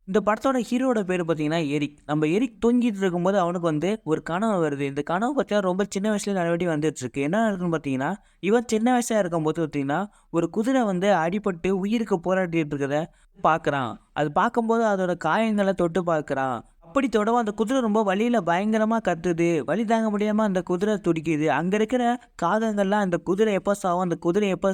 இந்த படத்தோட ஹீரோட பேரு பார்த்தீங்கன்னா எரிக். நம்ம எரிக் தூங்கிட்டு இருக்கும்போது அவனுக்கு வந்து ஒரு கனவு வருது. இந்த கனவு பார்த்தீங்கன்னா ரொம்ப சின்ன வயசுல நெறைய வாட்டி வந்துட்டுருக்கு. என்ன நடக்குதுன்னு பார்த்தீங்கன்னா, இவன் சின்ன வயசா இருக்கும்போது பார்த்தீங்கன்னா, ஒரு குதிரை வந்து அடிபட்டு உயிருக்கு போராடிட்டு இருக்கிறத பார்க்குறான். அது பார்க்கும்போது அதோட காயங்கள தொட்டு பார்க்குறான். அப்படி தொடவும் அந்த குதிரை ரொம்ப வலியில பயங்கரமா கத்துது. வலி தாங்க முடியாம அந்த குதிரை துடிக்குது. அங்க இருக்கிற காகங்கள்லாம் அந்த குதிரை எப்ப சாவும், அந்த குதிரைய எப்ப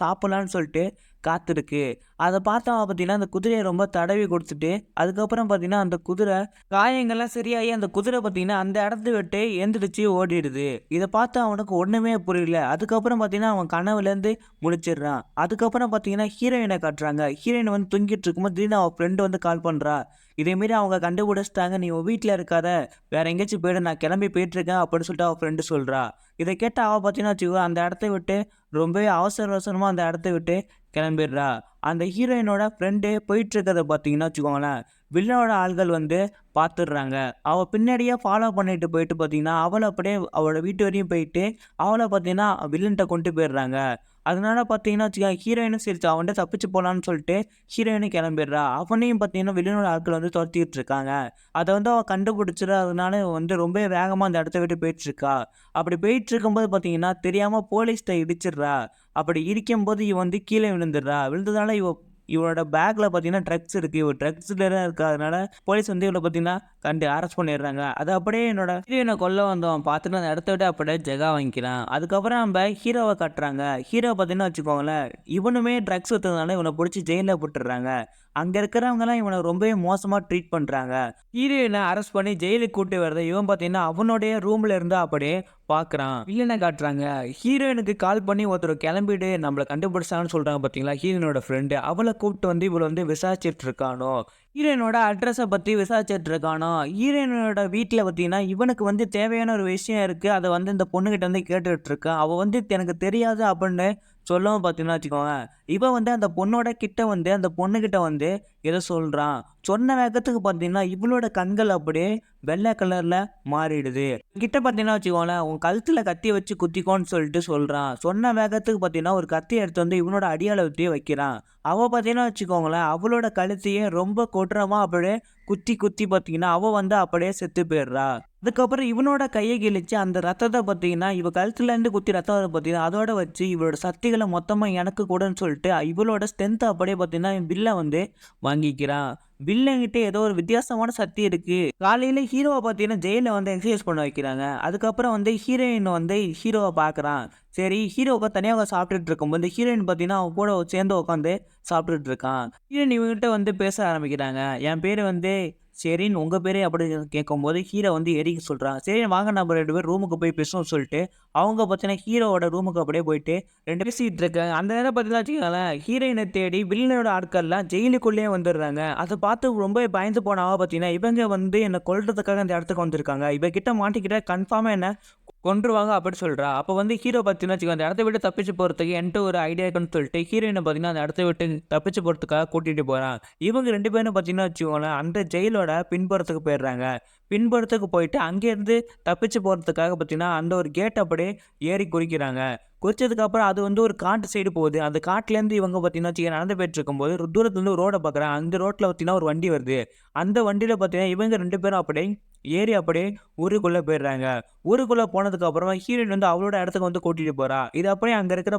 சாப்பிடலான்னு சொல்லிட்டு காத்திருக்கு. அத பார்த்தவன் பார்த்தீங்கன்னா, அந்த குதிரைய ரொம்ப தடவி குடுத்துட்டு, அதுக்கப்புறம் பார்த்தீங்கன்னா, அந்த குதிரை காயங்கள்லாம் சரியாயி அந்த குதிரை பார்த்தீங்கன்னா, அந்த இடத்த விட்டு எந்திரிச்சு ஓடிடுது. இத பார்த்து அவனுக்கு ஒண்ணுமே புரியல. அதுக்கப்புறம் பார்த்தீங்கன்னா, அவன் கனவுலேருந்து முழிச்சிடுறான். அதுக்கப்புறம் பார்த்தீங்கன்னா, ஹீரோயின காட்டுறாங்க. ஹீரோயின் வந்து தூங்கிட்டு இருக்கும்போது திடீர்னு அவ ஃப்ரெண்ட் வந்து கால் பண்றா. இதே மாரி அவங்க கண்டுபிடிச்சுட்டாங்க. நீ உன் வீட்ல இருக்காத. வேற எங்கேயாச்சும் போயிடு. நான் கிளம்பி போயிட்டுருக்கேன் அப்படின்னு சொல்லிட்டு அவ ஃப்ரெண்ட் சொல்றா. இத கேட்ட அவ பார்த்தீங்கன்னா வச்சுக்கோ, அந்த இடத்த விட்டு ரொம்பவே அவசர அவசரமா அந்த இடத்த விட்டு கிளம்பிடுறா. அந்த ஹீரோயினோட ஃப்ரெண்டு போயிட்டு இருக்கிறத பார்த்தீங்கன்னா வச்சுக்கோங்களேன், வில்லனோட ஆள்கள் வந்து பார்த்துடுறாங்க. அவ பின்னாடியே ஃபாலோ பண்ணிட்டு போயிட்டு பார்த்தீங்கன்னா, அவள அப்படியே அவளோட வீட்டு வரையும் போயிட்டு, அவள பார்த்தீங்கன்னா வில்லன்ட்ட கொண்டு போயிடுறாங்க. அதனால பார்த்தீங்கன்னா வச்சுக்கோங்க, ஹீரோயினும் சரி அவன்ட்ட தப்பிச்சு போலான்னு சொல்லிட்டு ஹீரோயினும் கிளம்பிடுறா. அவனையும் பார்த்தீங்கன்னா வில்லனோட ஆட்கள் வந்து துரத்திட்டு இருக்காங்க. அத வந்து அவ கண்டுபிடிச்சுறதுனால வந்து ரொம்ப வேகமா அந்த இடத்த விட்டு போயிட்டுருக்கா. அப்படி போயிட்டுருக்கும்போது பார்த்தீங்கன்னா, தெரியாம போலீஸ்ட்ட இடிச்சிடுறா. அப்படி இடிக்கும்போது இவ வந்து கீழ விழுந்துடுறா. விழுந்ததால இவளோட பேக்ல பார்த்தீங்கன்னா ட்ரக்ஸ் இருக்கு. இவ ட்ரக்ஸ் டீலரா இருக்கறதுனால போலீஸ் வந்து இவள பார்த்தீங்கன்னா அரெஸ்ட் பண்ணிடுறாங்க. அது அப்படியே என்னோட ஹீரோயின கொல்ல வந்தவன் பார்த்துட்டு அந்த இடத்த விட்டு அப்படியே ஜெகா வாங்கிக்கிறான். அதுக்கப்புறம் நம்ப ஹீரோவ காட்டுறாங்க. ஹீரோ பார்த்தீங்கன்னா வச்சுக்கோங்களேன், இவனுமே ட்ரக்ஸ் வித்ததுனால இவன புடிச்சு ஜெயில்ல போட்டுடுறாங்க. அங்க இருக்கிறவங்கலாம் இவன ரொம்பவே மோசமா ட்ரீட் பண்றாங்க. ஹீரோயின அரெஸ்ட் பண்ணி ஜெயிலுக்கு கூட்டி வரத இவன் பார்த்தீங்கன்னா, அவனுடைய ரூம்ல இருந்து அப்படியே பார்க்குறான். வில்லன காட்டுறாங்க. ஹீரோயினுக்கு கால் பண்ணி ஒருத்தர் கிளம்பிடு நம்மள கண்டுபிடிச்சாங்கன்னு சொல்றாங்க பார்த்தீங்களா, ஹீரோயினோட ஃப்ரெண்டு. அவள கூப்பிட்டு வந்து இவள வந்து விசாரிச்சுட்டு இருக்கானோ. ஹீரோயினோட அட்ரஸ பத்தி விசாரிச்சுட்டு இருக்கானோ. ஹீரோயினோட வீட்ல பார்த்தீங்கன்னா, இவனுக்கு வந்து தேவையான ஒரு விஷயம் இருக்கு. அத வந்து இந்த பொண்ணுகிட்ட வந்து கேட்டுட்டு இருக்கான். அவ வந்து எனக்கு தெரியாது அப்படின்னு சொல்லவும் பார்த்தீங்கன்னா வச்சுக்கோங்க, இவன் வந்து அந்த பொண்ணோட கிட்ட வந்து அந்த பொண்ணுகிட்ட வந்து ஏதோ சொல்றான். சொன்ன வேகத்துக்கு பார்த்தீங்கன்னா, இவளோட கண்கள் அப்படியே வெள்ள கலர்ல மாறிடுது. கிட்ட பார்த்தீங்கன்னா வச்சுக்கோங்களேன், உன் கழுத்துல கத்திய வச்சு குத்திக்கோன்னு சொல்லிட்டு சொல்றான். சொன்ன வேகத்துக்கு பார்த்தீங்கன்னா, ஒரு கத்திய எடுத்து வந்து இவனோட அடியாளத்தையே வைக்கிறான். அவ பார்த்தீங்கன்னா வச்சுக்கோங்களேன், அவளோட கழுத்தையே ரொம்ப கொடூரமா அப்படியே குத்தி குத்தி பார்த்தீங்கன்னா, அவ வந்து அப்படியே செத்து போயிடுறா. அதுக்கப்புறம் இவனோட கைய கிழிச்சு அந்த ரத்தத்த பார்த்தீங்கன்னா, இவ கழுத்துலேருந்து குத்தி ரத்தம் வரும் பார்த்தீங்கன்னா, அதோட வச்சு இவளோட சக்திகள மொத்தமா எனக்கு குடுன்னு சொல்லிட்டு, இவளோட ஸ்ட்ரென்த் அப்படியே பார்த்தீங்கன்னா, வில்லன் வந்து வாங்கிக்கிறான். வில்லன்கிட்ட ஏதோ ஒரு வித்தியாசமான சக்தி இருக்கு. காலையில ஹீரோவ பார்த்தீங்கன்னா, ஜெயில்ல வந்து எக்சர்சைஸ் பண்ண வைக்கிறாங்க. அதுக்கப்புறம் வந்து ஹீரோயின் வந்து ஹீரோவ பார்க்குறான். சரி ஹீரோ தனியா உட்காந்து சாப்பிட்டுட்டு இருக்கும்போது, ஹீரோயின் பார்த்தீங்கன்னா, அவன் கூட சேர்ந்து உட்காந்து சாப்பிட்டுட்டு இருக்கான். ஹீரோயின் இவன்கிட்ட வந்து பேச ஆரம்பிக்கிறாங்க. என் பேரு வந்து ஷெரின். உங்க பேரு அப்படின்னு கேட்கும்போது, ஹீரோ வந்து எரிக்க சொல்றான். சரி வாங்க நம்ம 2 பேரும் ரூமுக்கு போய் பேசுவோம்னு சொல்லிட்டு, அவங்க பார்த்தீங்கன்னா ஹீரோவோட ரூமுக்கு அப்படியே போயிட்டு 2 பேசிட்டு இருக்காங்க. அந்த நேரம் பார்த்தீங்கன்னா வச்சுக்கோங்களேன், ஹீரோயின தேடி வில்லனோட ஆட்கள்லாம் ஜெயிலுக்குள்ளேயே வந்துடுறாங்க. அத பார்த்து ரொம்ப பயந்து போன அவ பார்த்தீங்கன்னா, இவங்க வந்து என்ன கொல்றதுக்காக இந்த இடத்துக்கு வந்திருக்காங்க. இவ கிட்ட மாட்டிக்கிட்டா கன்ஃபார்மா என்ன கொன்றுவாங்க அப்படி சொல்றா. அப்ப வந்து ஹீரோ பார்த்தீங்கன்னா வச்சுக்கோ, அந்த இடத்த விட்டு தப்பிச்சு போறதுக்கு என்ட்ட ஒரு ஐடியா இருக்குன்னு சொல்லிட்டு, ஹீரோயின பார்த்தீங்கன்னா அந்த இடத்த விட்டு தப்பிச்சு போறதுக்காக கூட்டிட்டு போறான். இவங்க 2 பேரும் பார்த்தீங்கன்னா வச்சுக்கோங்களேன், அந்த ஜெயிலோட பின்புறத்துக்கு போயிடுறாங்க. பின்புறத்துக்கு போயிட்டு அங்கேருந்து தப்பிச்சு போறதுக்காக பார்த்தீங்கன்னா, அந்த ஒரு கேட் அப்படியே ஏறி குதிக்கிறாங்க. குதிச்சதுக்கு அப்புறம் அது வந்து ஒரு காட்டு சைடு போகுது. அந்த காட்டுலேருந்து இவங்க பார்த்தீங்கன்னா வச்சுக்கங்க, நடந்து போயிட்டுருக்கும்போது தூரத்துலருந்து ஒரு ரோட பார்க்குறாங்க. அந்த ரோட்ல பார்த்தீங்கன்னா ஒரு வண்டி வருது. அந்த வண்டியில பார்த்தீங்கன்னா, இவங்க 2 பேரும் அப்படியே ஏறி அப்படியே ஊருக்குள்ள போயிடுறாங்க. ஊருக்குள்ள போனதுக்கு அப்புறமா ஹீரோயின் வந்து அவளோட இடத்துக்கு வந்து கூட்டிட்டு போறா. இது அப்படியே அங்க இருக்கிற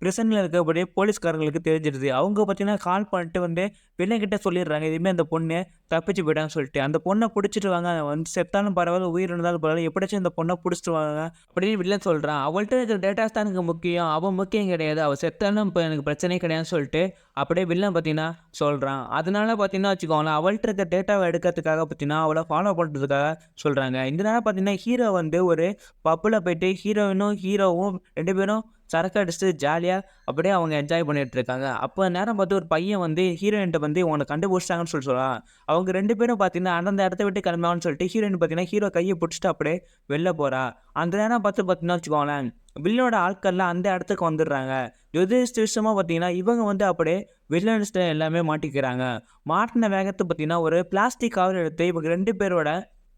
பிரிசன்ல இருக்கக்கூடிய போலீஸ்காரங்களுக்கு தெரிஞ்சிருது. அவங்க பார்த்தீங்கன்னா கால் பண்ணிட்டு வந்து வில்லன்கிட்ட சொல்லிடுறாங்க. இதுமாரி அந்த பொண்ணு தப்பிச்சு போயிட்டான்னு சொல்லிட்டு. அந்த பொண்ண புடிச்சிட்டு வாங்க. வந்து செத்தாலும் பரவால்ல, உயிர் இருந்தாலும் பரவால்ல. எப்படியாச்சும் இந்த பொண்ண புடிச்சிட்டு வாங்க அப்படின்னு வில்லன் சொல்றான். அவள்ட்ட இருக்கிற டேட்டாஸ் தான் எனக்கு முக்கியம். அவ முக்கியம் கிடையாது. அவ செத்தாலும் இப்ப எனக்கு பிரச்சனையே கிடையாதுன்னு சொல்லிட்டு அப்படியே வில்லன் பார்த்தீங்கன்னா சொல்றான். அதனால பார்த்தீங்கன்னா வச்சுக்கோங்களேன், அவள்ட்ட இருக்க டேட்டாவ எடுக்கிறதுக்காக பார்த்தீங்கன்னா, அவள ஃபாலோ பண்றதுக்காக சொல்றாங்க. இந்த நேரம் பார்த்தீங்கன்னா, ஹீரோ வந்து ஒரு பப்ல போயிட்டு ஹீரோவும் 2 பேரும் சரக்கு அடிச்சுட்டு ஜாலியா அப்படியே அவங்க என்ஜாய் பண்ணிட்டு இருக்காங்க. அப்ப நேரம் பார்த்து ஒரு பையன் வந்து ஹீரோயின்ட்ட வந்து உன்ன கண்டுபிடிச்சிட்டாங்கன்னு சொல்லி சொல்றான். அவங்க 2 பேரும் பார்த்தீங்கன்னா, அந்தந்த இடத்த விட்டு கிளம்பலாம்னு சொல்லிட்டு ஹீரோயின் பார்த்தீங்கன்னா, ஹீரோ கைய புடிச்சுட்டு அப்படியே வெளில போறா. அந்த நேரம் பார்த்து பார்த்தீங்கன்னா வச்சுக்கோங்களேன், வில்லனோட ஆட்கள்லாம் அந்த இடத்துக்கு வந்துடுறாங்க. துரதிர்ஷ்டவசமா பார்த்தீங்கன்னா, இவங்க வந்து அப்படியே வில்லன்ஸ்ட்ட எல்லாமே மாட்டிக்கிறாங்க. மாட்டுன வேகத்த பார்த்தீங்கன்னா, ஒரு பிளாஸ்டிக் கவர் எடுத்து இவங்க 2 பேரோட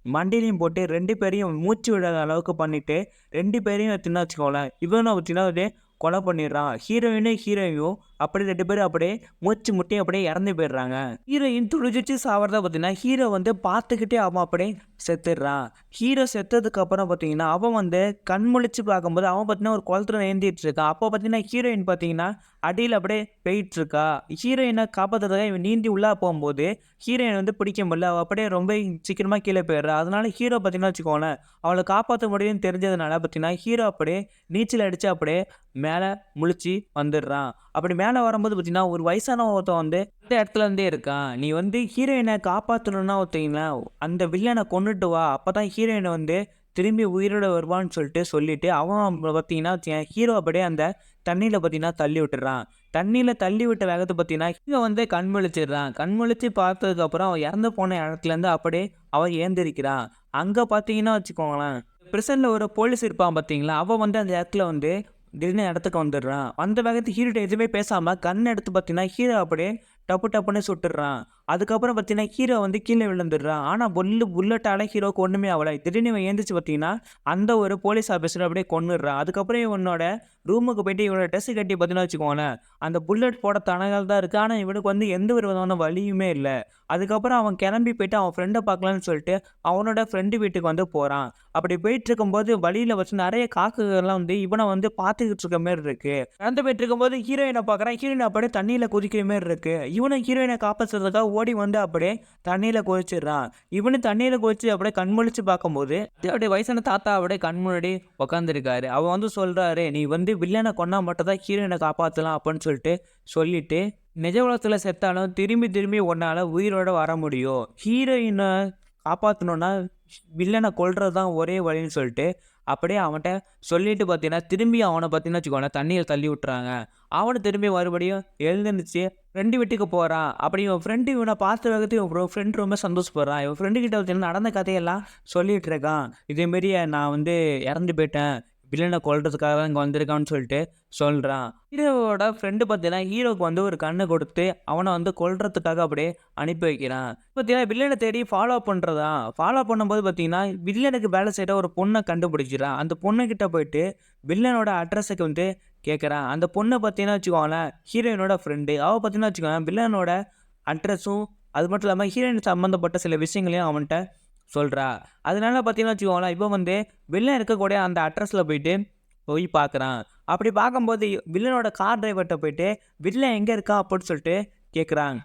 மண்டையிலயும் போட்டு 2 பேரையும் மூச்சு விடாத அளவுக்கு பண்ணிட்டு, 2 பேரையும் எடுத்தீங்கன்னா வச்சுக்கோங்களேன், இவன பார்த்தீங்கன்னா அப்படியே கொலை பண்ணிடுறான். ஹீரோயும் அப்படி 2 பேரும் அப்படியே மூச்சு முட்டி அப்படியே இறந்து போயிடுறாங்க. ஹீரோயின் துடிதுடிச்சு சாவறத பார்த்தீங்கன்னா, ஹீரோ வந்து பார்த்துக்கிட்டே அவன் அப்படியே செத்துடுறான். ஹீரோ செத்ததுக்கு அப்புறம் பார்த்தீங்கன்னா, அவன் வந்து கண் முழிச்சு பார்க்கும்போது அவன் பார்த்தீங்கன்னா ஒரு குளத்துல நீந்திட்டு இருக்கான். அப்போ பார்த்தீங்கன்னா ஹீரோயின் பார்த்தீங்கன்னா அடியில அப்படியே போயிட்டு இருக்கா. ஹீரோயின காப்பாத்துறதுக்காக இவன் நீந்தி உள்ள போகும்போது, ஹீரோயின் வந்து பிடிக்க முடியல. அவ அப்படியே ரொம்ப சீக்கிரமா கீழ போயிடுறா. அதனால ஹீரோ பார்த்தீங்கன்னா வச்சுக்கோங்களேன், அவள காப்பாத்த முடியும்னு தெரிஞ்சதுனால பார்த்தீங்கன்னா, ஹீரோ அப்படியே நீச்சல் அடிச்சு அப்படியே மேல முழிச்சு வந்துடுறான். அப்படி மேல வரும்போது பார்த்தீங்கன்னா, ஒரு வயசானவன் ஒருத்தன் வந்து அந்த இடத்துல இருந்தே இருக்கான். "நீ வந்து ஹீரோயின காப்பாத்தணும்னா ஒருத்தீங்களா, அந்த வில்லன கொன்னுட்டு வா. அப்பதான் ஹீரோயின் வந்து திரும்பி உயிரோட வருவான்னு" சொல்லிட்டு அவன் பார்த்தீங்கன்னா வச்சுக்கயேன், ஹீரோ அப்படியே அந்த தண்ணீல பார்த்தீங்கன்னா தள்ளி விட்டுறான். தண்ணீல தள்ளி விட்ட வேகத்த பார்த்தீங்கன்னா, ஹீரோ வந்து கண் முழிச்சிடுறான். கண் முழிச்சு பார்த்ததுக்கப்புறம் அவன் இறந்து போன இடத்துலேருந்து அப்படியே அவன் எழுந்திரிக்கிறான். அங்க பார்த்தீங்கன்னா வச்சுக்கோங்களேன், பிரிசன்ல ஒரு போலீஸ் இருப்பான் பார்த்தீங்களா, அவன் வந்து அந்த இடத்துல வந்து திடீர்னு இடத்துக்கு வந்துடுறான். வந்த வேகத்துக்கு ஹீரோட்ட எதுவுமே பேசாம கன் எடுத்து பார்த்தீங்கன்னா, ஹீரோ அப்படியே டப்பு டப்புன்னு சுட்டுடுறான். அதுக்கப்புறம் பார்த்தீங்கன்னா, ஹீரோ வந்து கீழ விழுந்துடுறான். ஆனா புல்லட்டால ஹீரோவுக்கு ஒண்ணுமே ஆவல. திடீர்னு இவன் எந்திரிச்சு பார்த்தீங்கன்னா, அந்த ஒரு போலீஸ் ஆஃபீஸர அப்படியே கொன்னுடுறான். அதுக்கப்புறம் இவனோட ரூமுக்கு போயிட்டு இவனோட ட்ரெஸ் கட்டி பார்த்தீங்கன்னா வச்சுக்கோங்களேன், அந்த புல்லட் போட தடங்கள் தான் இருக்கு. ஆனா இவனுக்கு வந்து எந்த ஒரு விதமான வலியுமே இல்ல. அதுக்கப்புறம் அவன் கிளம்பி போயிட்டு அவன் ஃப்ரெண்ட பார்க்கலான்னு சொல்லிட்டு, அவனோட ஃப்ரெண்டு வீட்டுக்கு வந்து போறான். அப்படி போயிட்டுருக்கும்போது வழியில வச்சு நெறைய காக்குகள்லாம் வந்து இவன வந்து பார்த்துக்கிட்டு இருக்க மாரி இருக்கு. நடந்து போயிட்டுருக்கும்போது ஹீரோயின பார்க்குறான். ஹீரோயின் அப்படியே தண்ணீல குதிக்கிற மாரி இருக்கு. இவனும் ஹீரோயின காப்பாத்துறதுக்காக ஓடி வந்து அப்படியே தண்ணீல குதிச்சிடுறான். இவனும் தண்ணீல குதிச்சு அப்படியே கண் முழிச்சு பார்க்கும்போது, அப்படியே வயசான தாத்தா அப்படியே கண் முன்னாடி உட்காந்துருக்காரு. அவர் வந்து சொல்றாரு, "நீ வந்து வில்லன கொன்னா மட்டும் தான் ஹீரோயின காப்பாத்தலாம்" அப்படின்னு சொல்லிட்டு, "நிஜ உலகத்துல செத்தாலும் திரும்பி திரும்பி உன்னால உயிரோட வர முடியும். ஹீரோயின காப்பாத்தணும்னா வில்லன கொல்றது தான் ஒரே வழின்னு" சொல்லிட்டு, அப்படியே அவன்ட்ட சொல்லிட்டு பார்த்தீங்கன்னா, திரும்பி அவன பார்த்தீங்கன்னா வச்சுக்கோங்களேன், தண்ணீல தள்ளி விட்டுறாங்க. அவனும் திரும்பி மறுபடியும் எழுந்திருச்சு ஃப்ரெண்டு வீட்டுக்கு போறான். அப்படி இவன் ஃப்ரெண்டு இவன பார்த்த வேகத்துக்கு இவன் ஃப்ரெண்ட் ரொம்ப சந்தோஷப்படுறான். இவன் ஃப்ரெண்டு கிட்ட பார்த்தீங்கன்னா நடந்த கதையெல்லாம் சொல்லிட்டு இருக்கான். இதேமாரி நான் வந்து இறந்து போயிட்டேன். வில்லன கொல்றதுக்காக தான் இங்க வந்திருக்கான்னு சொல்லிட்டு சொல்றான். ஹீரோவோட ஃப்ரெண்டு பார்த்தீங்கன்னா, ஹீரோக்கு வந்து ஒரு கண்ண கொடுத்து, அவன வந்து கொல்றதுக்காக அப்படியே அனுப்பி வைக்கிறான். பார்த்தீங்கன்னா, வில்லன தேடி ஃபாலோ பண்ணும்போது பார்த்தீங்கன்னா, வில்லனுக்கு வேலை செய்ற ஒரு பொண்ண கண்டுபிடிச்சிடுறான். அந்த பொண்ணுகிட்ட போயிட்டு வில்லனோட அட்ரஸுக்கு வந்து கேட்குறான். அந்த பொண்ண பார்த்தீங்கன்னா வச்சுக்கோங்களேன், ஹீரோயினோட ஃப்ரெண்டு. அவ பார்த்தீங்கன்னா வச்சுக்கோங்களேன், வில்லனோட அட்ரஸும், அது மட்டும் இல்லாம ஹீரோயின் சம்மந்தப்பட்ட சில விஷயங்களையும் அவன்ட்ட சொல்றா. அதனால பார்த்தீங்கன்னா வச்சுக்கோங்களேன், இவன் வந்து வில்லன் இருக்கக்கூடிய அந்த அட்ரஸ்ல போய் பார்க்குறான். அப்படி பார்க்கும்போது வில்லனோட கார் டிரைவர்ட்ட போயிட்டு, "வில்லன் எங்க இருக்கான்?" அப்படின்னு சொல்லிட்டு கேட்குறான்.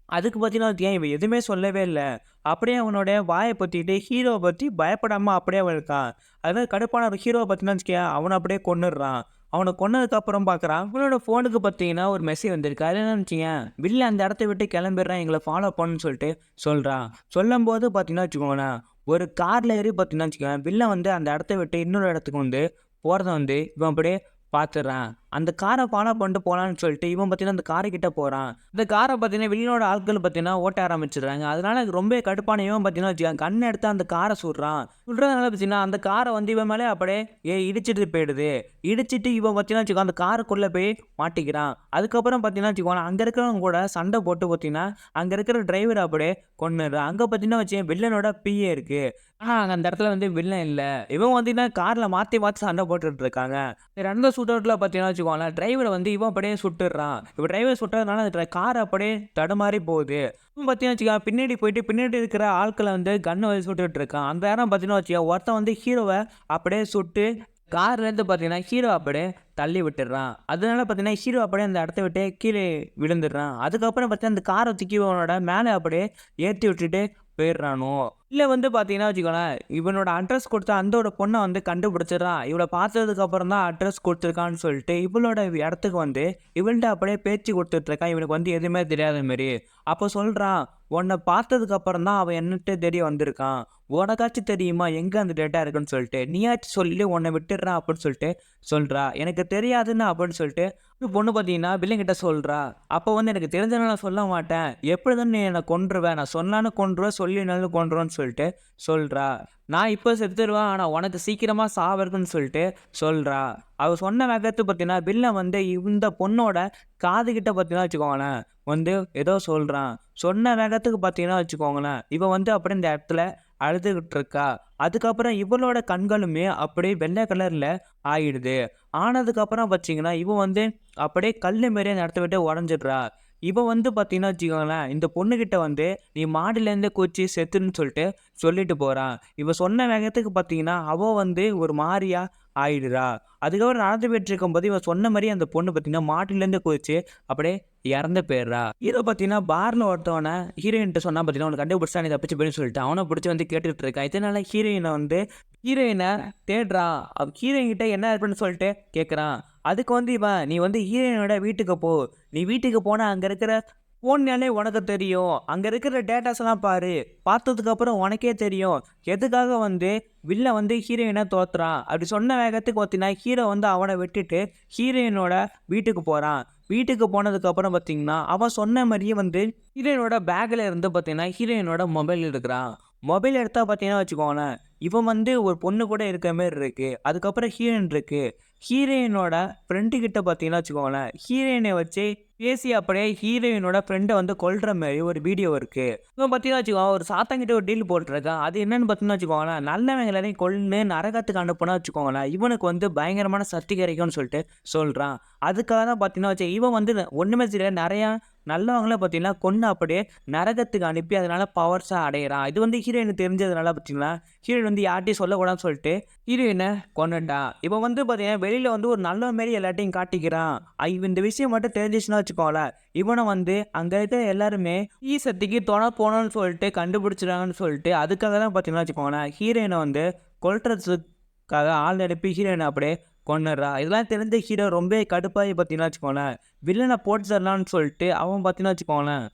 அதுக்கு பார்த்தீங்கன்னா வச்சுக்கயேன், இவன் எதுவுமே சொல்லவே இல்ல. அப்படியே அவனுடைய வாய பொத்திட்டு ஹீரோவ பத்தி பயப்படாம அப்படியே அவன் இருக்கான். அதாவது கடுப்பான ஒரு ஹீரோவ பார்த்தீங்கன்னா வச்சுக்கயேன், அவன அப்படியே கொன்னுடுறான். அவன கொன்னதுக்கு அப்புறம் பார்க்குறான், இவனோட ஃபோனுக்கு பார்த்தீங்கன்னா ஒரு மெசேஜ் வந்திருக்கு. அது என்னன்னு வச்சுக்கயேன், "வில்லன் அந்த இடத்த விட்டு கிளம்பிடுறான். எங்கள ஃபாலோ பண்ணுன்னு" சொல்லிட்டு சொல்றான். சொல்லும்போது பார்த்தீங்கன்னா வச்சுக்கோங்களேன், ஒரு கார்ல ஏறி பார்த்தீங்கன்னா வச்சுக்கோங்களேன், வில்லன் வந்து அந்த இடத்த விட்டு இன்னொரு இடத்துக்கு வந்து போறத வந்து இவன் அப்படியே பார்த்துடுறான். அந்த கார ஃபாலோ பண்ணிட்டு போலான்னு சொல்லிட்டு இவன் பார்த்தீங்கன்னா, அந்த காரு கிட்ட போறான். இந்த கார பார்த்தீங்கன்னா, வில்லனோட ஆட்கள் பார்த்தீங்கன்னா, ஓட்ட ஆரம்பிச்சுடுறாங்க. அதனால ரொம்ப கடுப்பான இவன் பார்த்தீங்கன்னா வச்சுக்கோங்க, கன் எடுத்து அந்த கார சுடுறான். சுடுறதுனால பார்த்தீங்கன்னா, அந்த கார வந்து இவன் மேலே அப்படியே இடிச்சிட்டு போயிடுது. இடிச்சிட்டு இவன் பார்த்தீங்கன்னா வச்சுக்கோ, அந்த காருக்குள்ள போய் மாட்டிக்கிறான். அதுக்கப்புறம் பார்த்தீங்கன்னா வச்சுக்கோங்களேன், அங்க இருக்கிறவங்க கூட சண்டை போட்டு பார்த்தீங்கன்னா, அங்க இருக்கிற டிரைவர அப்படியே கொன்னுடுறான். அங்க பார்த்தீங்கன்னா வச்சுக்கோங்க, வில்லனோட பிஏ இருக்கு. ஆனா, அங்க அந்த இடத்துல வந்து வில்லன் இல்ல. இவன் பார்த்தீங்கன்னா, கார்ல மாத்தி மாத்தி சண்டை போட்டுட்டு இருக்காங்க. நடந்த ஷூட் அவுட்ல பார்த்தீங்கன்னா வச்சுக்கோங்களேன், டிரைவர வந்து இவன் அப்படியே சுட்டுடுறான். இப்ப டிரைவர் சுட்டதுனால அந்த கார் அப்படியே தடுமாறி போகுது. இவன் பார்த்தீங்கன்னா வச்சுக்கோங்க, பின்னாடி போயிட்டு பின்னாடி இருக்கிற ஆட்கள வந்து கன்ன வச்சு சுட்டுட்டு இருக்கான். அந்த நேரம் பார்த்தீங்கன்னா வச்சுக்கோங்க, ஒருத்தன் வந்து ஹீரோவ அப்படியே சுட்டு கார்லேருந்து பார்த்தீங்கன்னா, ஹீரோ அப்படியே தள்ளி விட்டுடுறான். அதனால பார்த்தீங்கன்னா, ஹீரோ அப்படியே அந்த இடத்த விட்டே கீழே விழுந்துடுறான். அதுக்கப்புறம் பார்த்தீங்கன்னா, அந்த கார தூக்கி இவனோட மேல அப்படியே ஏத்தி விட்டுட்டு போயிடுறானோ! இல்ல வந்து பார்த்தீங்கன்னா வச்சுக்கோங்களேன், இவனோட அட்ரஸ் குடுத்த அந்த ஒரு பொண்ண வந்து கண்டுபிடிச்சிடுறான். இவள பார்த்ததுக்கு அப்புறம் தான் அட்ரஸ் குடுத்துருக்கான்னு சொல்லிட்டு, இவளோட இடத்துக்கு வந்து இவள்ட்ட அப்படியே பேச்சு குடுத்துட்டு இருக்கான். இவனுக்கு வந்து எதுவுமே தெரியாத மாரி. அப்போ சொல்றான், "உன்ன பார்த்ததுக்கு அப்புறம் தான் அவன் என்னட்டு தெரிய வந்திருக்கான். உனக்காச்சும் தெரியுமா எங்க அந்த டேட்டா இருக்குன்னு சொல்லிட்டு. நீயாச்சும் சொல்லி உன்ன விட்டுடுறேன்" அப்படின்னு சொல்லிட்டு சொல்றா. "எனக்கு தெரியாதுன்னு" அப்படின்னு சொல்லிட்டு பொண்ணு பார்த்தீங்கன்னா, வில்லன்கிட்ட சொல்றா. அப்போ வந்து "எனக்கு தெரிஞ்சதுனால நான் சொல்ல மாட்டேன். எப்படிதான் நீ என்ன கொன்றுவ. நான் சொன்னாலும் கொன்றுவ, சொல்லினாலும் கொன்றுவேன்னு" சொல்லிட்டு சொல்றா. "நான் இப்போ செத்துருவேன். ஆனா உனக்கு சீக்கிரமா சாவு இருக்குன்னு" சொல்லிட்டு சொல்றா. அவ சொன்ன வேகத்துக்கு பார்த்தீங்கன்னா, வில்லன் வந்து இந்த பொண்ணோட காதுகிட்ட பார்த்தீங்கன்னா வச்சுக்கோங்களேன், வந்து ஏதோ சொல்றான். சொன்ன வேகத்துக்கு பார்த்தீங்கன்னா வச்சுக்கோங்களேன், இவ வந்து அப்படியே இந்த இடத்துல அழுதுகிட்டு இருக்கா. அதுக்கப்புறம் இவளோட கண்களுமே அப்படியே வெள்ளை கலர்ல ஆயிடுது. ஆனதுக்கப்புறம் பார்த்தீங்கன்னா, இவ வந்து அப்படியே கல்லு மாரி அந்த இடத்த விட்டு உடைஞ்சிடுறா. இவ வந்து பார்த்தீங்கன்னா வச்சுக்கோங்களேன், இந்த பொண்ணுகிட்ட வந்து "நீ மாடிலேருந்து குதிச்சு செத்துருன்னு" சொல்லிட்டு போறா. இவ சொன்ன வேகத்துக்கு பார்த்தீங்கன்னா, அவ வந்து ஒரு மாரியா ஆயிடுறா. அதுக்கப்புறம் நடந்து போயிட்டுருக்கும்போது, இவ சொன்ன மாரியே அந்த பொண்ணு பார்த்தீங்கன்னா, மாடிலேருந்து குதிச்சு அப்படியே இறந்து போயிடுறா. ஹீரோ பார்த்தீங்கன்னா, பார்ல ஒருத்தவன ஹீரோயின்ட்ட சொன்னா பார்த்தீங்கன்னா, "உன்ன கண்டுபிடிச்சிட்டா நீ தப்பிச்சு போயிடுன்னு" சொல்லிட்டு, அவன புடிச்சு வந்து கேட்டுட்டு இருக்கான். இதனால ஹீரோயின தேடுறான். ஹீரோயின் கிட்ட என்ன இருக்குன்னு சொல்லிட்டு கேட்குறான். அதுக்கு வந்து இவன், "நீ வந்து ஹீரோயினோட வீட்டுக்கு போ. நீ வீட்டுக்கு போனா அங்க இருக்கிற ஃபோன்னாலே உனக்கு தெரியும். அங்க இருக்கிற டேட்டாஸ்லாம் பாரு. பார்த்ததுக்கப்புறம் உனக்கே தெரியும். எதுக்காக வந்து வில்லன் வந்து ஹீரோயின தோத்துறான்." அப்படி சொன்ன வேகத்துக்கு பார்த்தீங்கன்னா, ஹீரோ வந்து அவன விட்டுட்டு ஹீரோயினோட வீட்டுக்கு போறான். வீட்டுக்கு போனதுக்கப்புறம் பார்த்தீங்கன்னா, அவன் சொன்ன மாரியே வந்து ஹீரோயினோட பேக்ல இருந்து பார்த்தீங்கன்னா, ஹீரோயினோட மொபைல் எடுக்குறான். மொபைல் எடுத்தா பார்த்தீங்கன்னா வச்சுக்கோங்களேன், இவன் வந்து ஒரு பொண்ணு கூட இருக்கிற மாரி இருக்கு. அதுக்கப்புறம் ஹீரோயின் இருக்கு. ஹீரோயினோட ஃப்ரெண்டு கிட்ட பார்த்தீங்கன்னா வச்சுக்கோங்களேன், ஹீரோயின வச்சு பேசி அப்படியே ஹீரோயினோட ஃப்ரெண்ட வந்து கொல்ற மாரி ஒரு வீடியோ இருக்கு. இவன் பார்த்தீங்கன்னா வச்சுக்கோ, ஒரு சாத்தான்கிட்ட ஒரு டீல் போட்டுருக்கான். அது என்னன்னு பார்த்தீங்கன்னா வச்சுக்கோங்களேன், நல்லவங்க எல்லாரையும் கொன்னு நரகத்துக்கு அனுப்புனா வச்சுக்கோங்களேன், இவனுக்கு வந்து பயங்கரமான சக்தி கிடைக்கும்னு சொல்லிட்டு சொல்றான். அதுக்காக தான் பார்த்தீங்கன்னா இவன் வந்து ஒண்ணுமே தெரியாது, நெறையா நல்லவங்கள பார்த்தீங்கன்னா கொன்னு அப்படியே நரகத்துக்கு அனுப்பி அதனால பவர்ஸா அடையறான். இது வந்து ஹீரோயினுக்கு தெரிஞ்சதுனால பார்த்தீங்கன்னா, ஹீரோயின் வந்து யார்ட்டயும் சொல்லக்கூடாதுன்னு சொல்லிட்டு ஹீரோயின கொன்னுட்டான். இவன் வந்து பார்த்தீங்கன்னா, வெளியில வந்து ஒரு நல்லவன் மாரி எல்லார்ட்டயும் காட்டிக்கிறான். இந்த விஷயம் மட்டும் தெரிஞ்சுச்சுன்னா வச்சுக்கோங்களேன், இவன வந்து அங்க இருக்கிற எல்லாருமே சக்திக்கு துணை போணும்னு சொல்லிட்டு கண்டுபிடிச்சுட்டாங்கன்னு சொல்லிட்டு, அதுக்காக தான் பார்த்தீங்கன்னா வச்சுக்கோங்களேன், ஹீரோயின வந்து கொல்றதுக்காக ஆள் அனுப்பி ஹீரோயின அப்படியே கொன்னுடுறா. இதெல்லாம் தெரிஞ்ச ஹீரோ ரொம்பவே கடுப்பாகி பார்த்தீங்கன்னா வச்சுக்கோங்களேன், வில்லன போட்டு தரலான்னு சொல்லிட்டு அவன் பார்த்தீங்கன்னா வச்சுக்கோங்களேன்,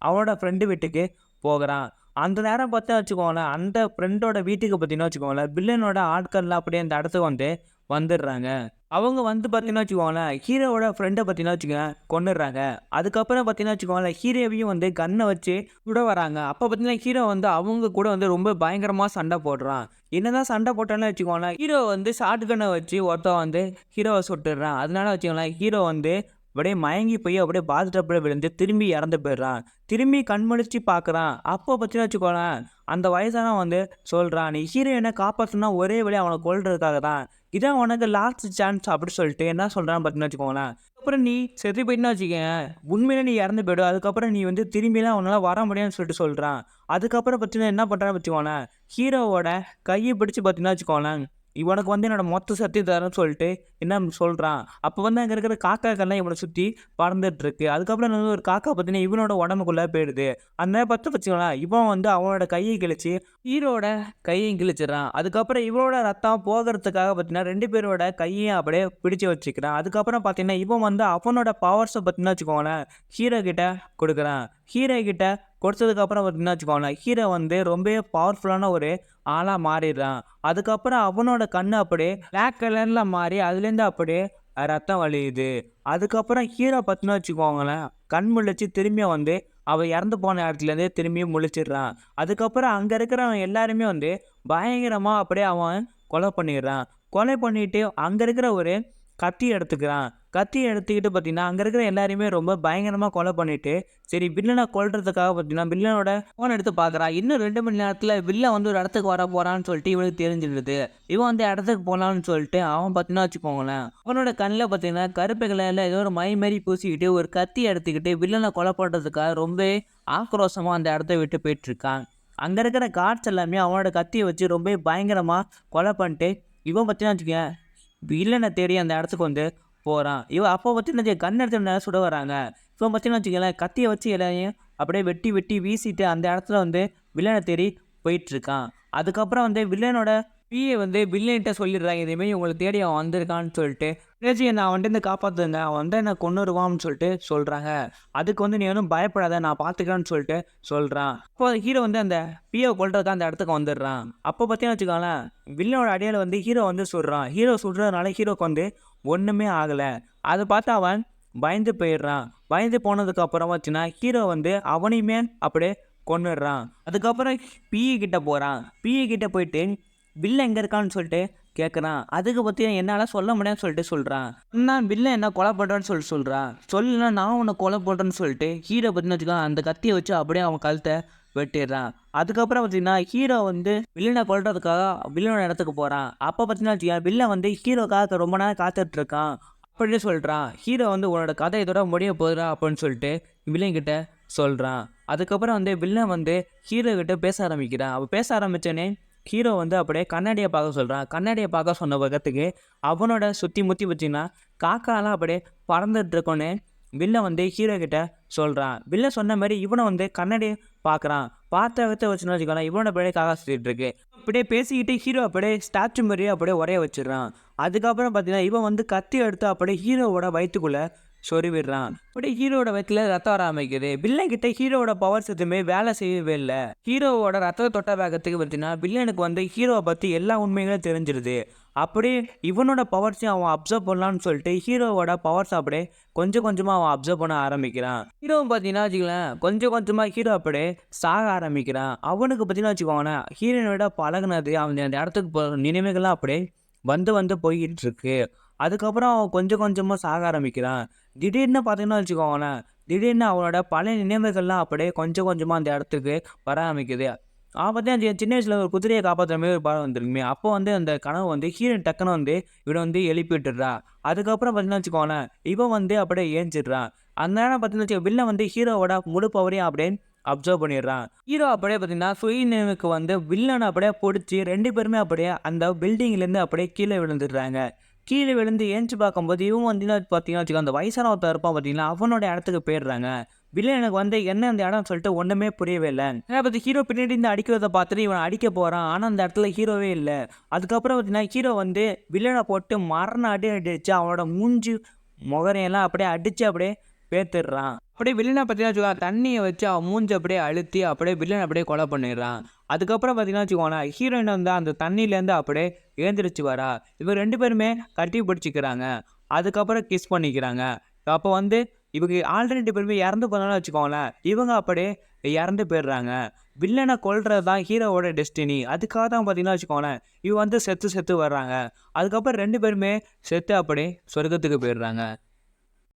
அவனோட ஃப்ரெண்டு வீட்டுக்கு போகுறான். அந்த நேரம் பார்த்தா வச்சுக்கோங்களேன், அந்த ஃப்ரெண்டோட வீட்டுக்கு பார்த்தீங்கன்னா வச்சுக்கோங்களேன், வில்லனோட ஆட்கள்லாம் அப்படியே அந்த இடத்துக்கு வந்துடுறாங்க. அவங்க வந்து பார்த்தீங்கன்னா வச்சுக்கோங்களேன், ஹீரோவோட ஃப்ரெண்ட பார்த்தீங்கன்னா வச்சுக்கோங்க கொன்னுடுறாங்க. அதுக்கப்புறம் பார்த்தீங்கன்னா வச்சுக்கோங்களேன், ஹீரோவையும் வந்து கன்ன வச்சு சுட வராங்க. அப்போ பார்த்தீங்கன்னா, ஹீரோ வந்து அவங்க கூட வந்து ரொம்ப பயங்கரமா சண்டை போடுறான். என்னதான் சண்டை போட்டான்னு வச்சுக்கோங்களேன், ஹீரோ வந்து ஷாட் கன்ன வச்சு ஒருத்தன் வந்து ஹீரோவ சுட்டுடுறான். அதனால வச்சுக்கோங்களேன், ஹீரோ வந்து அப்படியே மயங்கி போய் அப்படியே பாத்டப்ல விழுந்து திரும்பி இறந்து போயிடுறான். திரும்பி கண் முழிச்சு பார்க்குறான். அப்போ பார்த்தீங்கன்னா வச்சுக்கோங்களேன், அந்த வயசானவன் வந்து சொல்றான், "நீ ஹீரோயின காப்பாத்தணும்னா ஒரே வழி அவன கொல்றதுக்காக தான். இதான் உனக்கு லாஸ்ட் சான்ஸ்" அப்படி சொல்லிட்டு என்ன சொல்றான்னு பார்த்தீங்கன்னு வச்சுக்கோங்களேன், "அதுக்கப்புறம் நீ செத்து போயிட்டேன்னு வச்சுக்கயேன், உண்மையிலே நீ இறந்து போயிடுவ. அதுக்கப்புறம் நீ வந்து திரும்பிலாம் உன்னால வர முடியாதுன்னு" சொல்லிட்டு சொல்றான். அதுக்கப்புறம் பார்த்தீங்கன்னா என்ன பண்றான்னு வச்சுக்கோங்களேன், ஹீரோவோட கைய பிடிச்சு பார்த்தீங்கன்னா வச்சுக்கோங்களேன், இவனுக்கு வந்து என்னோட மொத்த சக்தியும் தரேன்னு சொல்லிட்டு என்ன சொல்றான். அப்போ வந்து அங்க இருக்கிற காக்காக்கள்லாம் இவன சுத்தி பறந்துட்டு இருக்கு. அதுக்கப்புறம் வந்து ஒரு காக்கா பார்த்தீங்கன்னா இவனோட உடம்புக்குள்ள போயிடுது. அந்த நேரம் பார்த்து வச்சுக்கோங்களேன், இவன் வந்து அவனோட கைய கிழிச்சு ஹீரோவோட கையையும் கிழிச்சிடுறான். அதுக்கப்புறம் இவனோட ரத்தம் போகுறதுக்காக பார்த்தீங்கன்னா 2 பேரோட கையையும் அப்படியே பிடிச்சு வச்சுக்கிறான். அதுக்கப்புறம் பார்த்தீங்கன்னா, இவன் வந்து அவனோட பவர்ஸ பார்த்தீங்கன்னா வச்சுக்கோங்களேன், ஹீரோ கிட்ட குடுக்குறான். ஹீரோ கிட்ட கொடுத்ததுக்கப்புறம் பார்த்தீங்கன்னா வச்சுக்கோங்களேன், ஹீரோ வந்து ரொம்பவே பவர்ஃபுல்லான ஒரு ஆளா மாறிடுறான். அதுக்கப்புறம் அவனோட கண்ணு அப்படியே பிளாக் கலர்ல மாறி அதுலேருந்து அப்படியே ரத்தம் வழியுது. அதுக்கப்புறம் ஹீரோ பார்த்தீங்கன்னா வச்சுக்கோங்களேன், கண் முழிச்சு திரும்பியும் வந்து அவன் இறந்து போன இடத்துலேருந்தே திரும்பியும் முழிச்சிடுறான். அதுக்கப்புறம் அங்க இருக்கிறவன் எல்லாருமே வந்து பயங்கரமா அப்படியே அவன் கொலை பண்ணிடுறான். கொலை பண்ணிட்டு அங்க இருக்கிற ஒரு கத்தி எடுத்துக்கிறான். கத்தி எடுத்துக்கிட்டு பார்த்தீங்கன்னா, அங்க இருக்கிற எல்லாரையுமே ரொம்ப பயங்கரமா கொலை பண்ணிட்டு, சரி வில்லன கொல்றதுக்காக பார்த்தீங்கன்னா, வில்லனோட ஃபோன் எடுத்து பார்க்குறான். இன்னும் 2 மணி நேரத்தில வில்லன் வந்து ஒரு இடத்துக்கு வரப்போறான்னு சொல்லிட்டு இவனுக்கு தெரிஞ்சிடுது. இவன் வந்து இடத்துக்கு போலான்னு சொல்லிட்டு அவன் பார்த்தீங்கன்னா வச்சுக்கோங்களேன், அவனோட கண்ல பார்த்தீங்கன்னா கருப்பு கலர்ல ஏதோ ஒரு மை மாரி பூசிக்கிட்டு, ஒரு கத்தி எடுத்துக்கிட்டு வில்லன கொலை பண்றதுக்காக ரொம்பவே ஆக்ரோஷமா அந்த இடத்த விட்டு போயிட்டுருக்கான். அங்க இருக்கிற காட்ஸ் எல்லாமே அவனோட கத்திய வச்சு ரொம்பவே பயங்கரமா கொலை பண்ணிட்டு, இவன் பார்த்தீங்கன்னா வச்சுக்கயேன், வில்லன தேடி அந்த இடத்துக்கு வந்து போறான். இவன் அப்போ பார்த்தீங்கன்னா கன் எடுத்துட்டு நேரா சுட வராங்க. இவன் பார்த்தீங்கன்னா வச்சுக்கங்களேன், கத்திய வச்சு எல்லாரையும் அப்படியே வெட்டி வெட்டி வீசிட்டு அந்த இடத்துல வந்து வில்லன தேடி போயிட்டுருக்கான். அதுக்கப்புறம் வந்து வில்லனோட பிஏ வந்து வில்லன்ட்ட சொல்லிடுறாங்க, இதேமாரி உங்கள தேடி அவன் வந்திருக்கான்னு சொல்லிட்டு. "ஏதாச்சி என்ன அவன்ட்டருந்து காப்பாத்துங்க. அவன் வந்தா என்ன கொன்னுருவான்னு" சொல்லிட்டு சொல்றாங்க. அதுக்கு வந்து "நீ ஒண்ணும் பயப்படாத, நான் பார்த்துக்கிறேன்னு" சொல்லிட்டு சொல்றான். அப்போ ஹீரோ வந்து அந்த பிஏவ கொல்றதுக்கு அந்த இடத்துக்கு வந்துடுறான். அப்போ பார்த்தீங்கன்னு வச்சுக்கோங்களேன், வில்லனோட அடியால வந்து ஹீரோ வந்து சுடுறான். ஹீரோ சுடுறதுனால ஹீரோக்கு வந்து ஒண்ணுமே ஆகல. அத பார்த்து அவன் பயந்து போயிடுறான். பயந்து போனதுக்கு அப்புறம் பார்த்தீங்கன்னா, ஹீரோ வந்து அவனையுமே அப்படியே கொன்னுடுறான். அதுக்கப்புறம் பிஇ கிட்ட போறான். பிஇ கிட்ட போயிட்டு வில்லன் எங்க இருக்கான்னு சொல்லிட்டு கேட்குறான். அதுக்கு பார்த்தீங்கன்னா, என்னால சொல்ல முடியாதுன்னு சொல்லிட்டு சொல்றான். நான் வில்லன் என்ன கொலை பண்றான்னு சொல்லிட்டு சொல்றான். சொல்லலைன்னா நான் உன்ன கொலை பண்றேன்னு சொல்லிட்டு ஹீரோ பார்த்தீங்கன்னு வச்சுக்கோங்க, அந்த கத்திய வச்சு அப்படியே அவன் கழுத்த வெட்டிடுறான். அதுக்கப்புறம் பார்த்தீங்கன்னா, ஹீரோ வந்து வில்லன கொல்றதுக்காக வில்லனோட இடத்துக்கு போறான். அப்ப பார்த்தீங்கன்னா வச்சுக்கோங்க, வில்லன் வந்து ஹீரோக்காக ரொம்ப நேரம் காத்துட்டு இருக்கான். அப்படின்னு சொல்றான். ஹீரோ வந்து "உன்னோட கதை இதோட முடிய போதுடா" அப்படின்னு சொல்லிட்டு வில்லன் கிட்ட சொல்றான். அதுக்கப்புறம் வந்து வில்லன் வந்து ஹீரோ கிட்ட பேச ஆரம்பிக்கிறான். அவ பேச ஆரம்பிச்சோனே, ஹீரோ வந்து அப்படியே கண்ணாடிய பார்க்க சொல்றான். கண்ணாடிய பார்க்க சொன்ன பக்கத்துக்கு, அவனோட சுத்தி முத்தி பார்த்தீங்கன்னா, காக்காலாம் அப்படியே பறந்துட்டு இருக்கோன்னே, வில்லன் வந்து ஹீரோ கிட்ட சொல்றான். வில்லன் சொன்ன மாரி இவனும் வந்து கண்ணாடிய பார்க்குறான். பார்த்த இடத்த வச்சுன்னு வச்சுக்கோங்களேன், இவனோட அப்படியே காக்கா சுத்திட்டு இருக்கு. அப்படியே பேசிக்கிட்டு ஹீரோ அப்படியே ஸ்டாச்சு மாரியே அப்படியே உறைய வச்சுடுறான். அதுக்கப்புறம் பார்த்தீங்கன்னா, இவன் வந்து கத்தி எடுத்து அப்படியே ஹீரோவோட வயித்துக்குள்ள சொருவிடுறான். அப்படியே ஹீரோவோட வயித்துல ரத்தம் வர ஆரம்பிக்குது. வில்லன் கிட்ட ஹீரோவோட பவர்ஸ் எதுவுமே வேலை செய்யவே இல்ல. ஹீரோவோட ரத்த தொட்ட வேகத்துக்கு பார்த்தீங்கன்னா, வில்லனுக்கு வந்து ஹீரோவ பத்தி எல்லா உண்மைகளும் தெரிஞ்சிருது. அப்படியே இவனோட பவர்ஸையும் அவன் அப்சர்வ் பண்ணலான்னு சொல்லிட்டு ஹீரோவோட பவர்ஸ் அப்படியே கொஞ்சம் கொஞ்சமா அவன் அப்சர்வ் பண்ண ஆரம்பிக்கிறான். ஹீரோவும் பார்த்தீங்கன்னா வச்சுக்கோங்களேன், கொஞ்சம் கொஞ்சமா ஹீரோ அப்படியே சாக ஆரம்பிக்கிறான். அவனுக்கு பார்த்தீங்கன்னா வச்சுக்கோங்களேன், ஹீரோயினோட பழகுனது, அவன் அந்த இடத்துக்கு போற நினைவுகள்லாம் அப்படியே வந்து வந்து போய்கிட்டு இருக்கு. அதுக்கப்புறம் அவன் கொஞ்சம் கொஞ்சமா சாக ஆரம்பிக்கிறான். திடீர்னு பார்த்தீங்கன்னா வச்சுக்கோங்களேன், திடீர்னு அவனோட பழைய நினைவுகள்லாம் அப்படியே கொஞ்சம் கொஞ்சமா அந்த இடத்துக்கு வர ஆரம்பிக்குது. அவன் பார்த்தீங்கன்னா சின்ன வயசுல ஒரு குதிரைய காப்பாத்துற மாரி ஒரு படம் வந்திருக்குமே, அப்போ வந்து அந்த கனவு வந்து ஹீரோயின் டக்குனு வந்து இவன வந்து எழுப்பி விட்டுடுறா. அதுக்கப்புறம் பார்த்தீங்கன்னா வச்சுக்கோங்களேன், இவன் வந்து அப்படியே ஏஞ்சிடுறான். அந்த நேரம் பார்த்தீங்கன்னா வச்சுக்கோ, வில்லன் வந்து ஹீரோவோட முழு பவரையும் அப்படியே அப்சர்வ் பண்ணிடுறான். ஹீரோ அப்படியே பார்த்தீங்கன்னா, சுய நினைவுக்கு வந்து வில்லன அப்படியே புடிச்சு 2 பேருமே அப்படியே அந்த பில்டிங்லேருந்து அப்படியே கீழ விழுந்துடுறாங்க. கீழ விழுந்து எந்திச்சு பார்க்கும்போது, இவன் வந்து பார்த்தீங்கன்னா வச்சுக்கோ, அந்த வயசான ஒருத்தன் இருப்பான் பார்த்தீங்களா, அவனோட இடத்துக்கு போயிடுறாங்க. வில்லனுக்கு வந்து என்ன அந்த இடம்னு சொல்லிட்டு ஒண்ணுமே புரியவே இல்ல. ஏன்னா பார்த்து ஹீரோ பின்னாடி இருந்து அடிக்கிறத பார்த்துட்டு இவன் அடிக்க போறான். ஆனா அந்த இடத்துல ஹீரோவே இல்ல. அதுக்கப்புறம் பார்த்தீங்கன்னா, ஹீரோ வந்து வில்லன போட்டு மரண அடி அடிச்சு அவனோட மூஞ்சி, முகரையெல்லாம் அப்படியே அடிச்சு அப்படியே பேத்துடுறான். அப்படியே வில்லன பார்த்தீங்கன்னா வச்சுக்கோங்க, தண்ணிய வச்சு அவன் மூஞ்ச அப்படியே அழுத்தி அப்படியே வில்லன அப்படியே கொலை பண்ணிடுறான். அதுக்கப்புறம் பார்த்தீங்கன்னா வச்சுக்கோங்களேன், ஹீரோயின் வந்து அந்த தண்ணியிலேருந்து அப்படியே எழுந்திரிச்சு வரா. இவங்க 2 பேருமே கட்டி பிடிச்சிக்கிறாங்க. அதுக்கப்புறம் கிஸ் பண்ணிக்கிறாங்க. அப்போ வந்து இவங்க ஆல்ரெடி 2 பேருமே இறந்து போனாங்கன்னு வச்சுக்கோங்களேன், இவங்க அப்படியே இறந்து போயிடுறாங்க. வில்லன கொல்றது தான் ஹீரோவோட டெஸ்டினி. அதுக்காக தான் பார்த்தீங்கன்னா வச்சுக்கோங்களேன், இவங்க வந்து செத்து செத்து வர்றாங்க. அதுக்கப்புறம் 2 பேருமே செத்து அப்படியே சொர்க்கத்துக்கு போயிடுறாங்க.